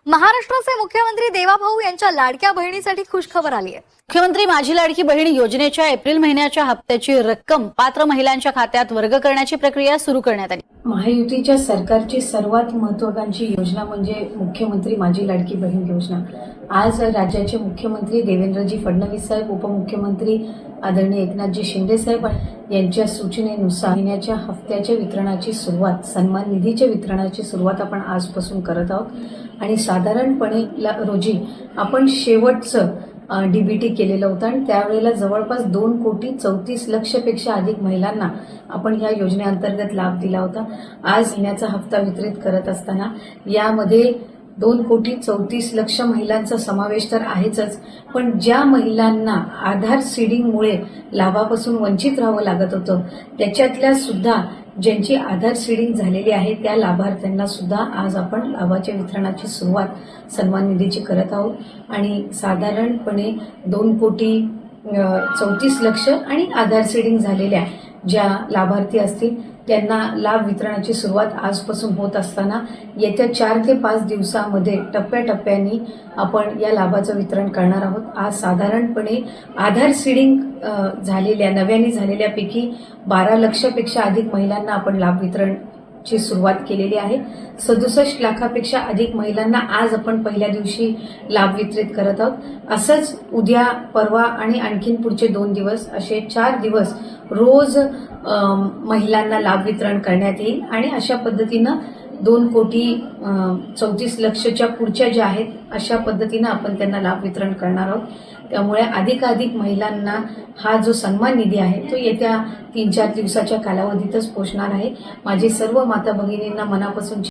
महाराष्ट्राचे मुख्यमंत्री देवाभाऊ यांच्या लाडक्या बहिणीसाठी खुशखबर आली आहे। मुख्यमंत्री माझी लाडकी बहीण योजनेच्या एप्रिल महिन्याच्या हप्त्याची रक्कम पात्र महिलांच्या खात्यात वर्ग करण्याची प्रक्रिया सुरू करण्यात आली। महायुतीच्या सरकारची सर्वात महत्त्वाकांक्षी योजना म्हणजे मुख्यमंत्री माझी लाडकी बहीण योजना। आज राज्याचे मुख्यमंत्री देवेंद्रजी फडणवीस साहेब, उपमुख्यमंत्री आदरणीय एकनाथजी शिंदे साहेब यांच्या सूचनेनुसार महिन्याच्या हप्त्याच्या वितरणाची सुरुवात, सन्मान निधीच्या वितरणाची सुरुवात आपण आजपासून करत आहोत आणि साधारणपणे रोजी आपण शेवटचं डीबीटी केलेलं होतं आणि त्यावेळेला जवळपास 2,34,00,000 पेक्षा अधिक महिलांना आपण ह्या योजनेअंतर्गत लाभ दिला होता। आज महिन्याचा हप्ता वितरित करत असताना यामध्ये 2,34,00,000 महिलांचा समावेश तर आहेच, पण ज्या महिलांना आधार सीडिंगमुळे लाभापासून वंचित राहावं लागत होतं त्याच्यातल्या सुद्धा ज्यांची आधार सीडिंग झालेली आहे त्या लाभार्थ्यांना सुद्धा आज आपण लाभाच्या वितरणाची सुरुवात सन्मान निधीची करत आहोत आणि साधारणपणे 2,34,00,000 आणि आधार सीडिंग झालेल्या ज्या लाभार्थी असतील त्यांना लाभ वितरणाची सुरुवात आजपासून होत असताना येत्या 4 ते 5 दिवसांमध्ये टप्प्याटप्प्याने आपण या लाभाचं वितरण करणार आहोत। आज साधारणपणे आधार सीडिंग झालेल्या नव्याने झालेल्यापैकी 12 लाखापेक्षा अधिक महिलांना आपण लाभ वितरणची सुरुवात केलेली आहे। 67 लाखापेक्षा अधिक महिलांना आज आपण पहिल्या दिवशी लाभ वितरित करत आहोत। असंच उद्या, परवा आणि आणखीन पुढचे 2 दिवस असे 4 दिवस रोज महिलांना लाभ वितरण करण्यात येईल आणि अशा पद्धतीनं 2,34,00,000च्या पुढच्या ज्या आहेत अशा पद्धतीनं आपण त्यांना लाभ वितरण करणार आहोत। त्यामुळे अधिकाधिक महिलांना हा जो सन्मान निधी आहे तो येत्या 3-4 दिवसाच्या कालावधीतच पोहोचणार आहे। माझी सर्व माता भगिनींना मनापासून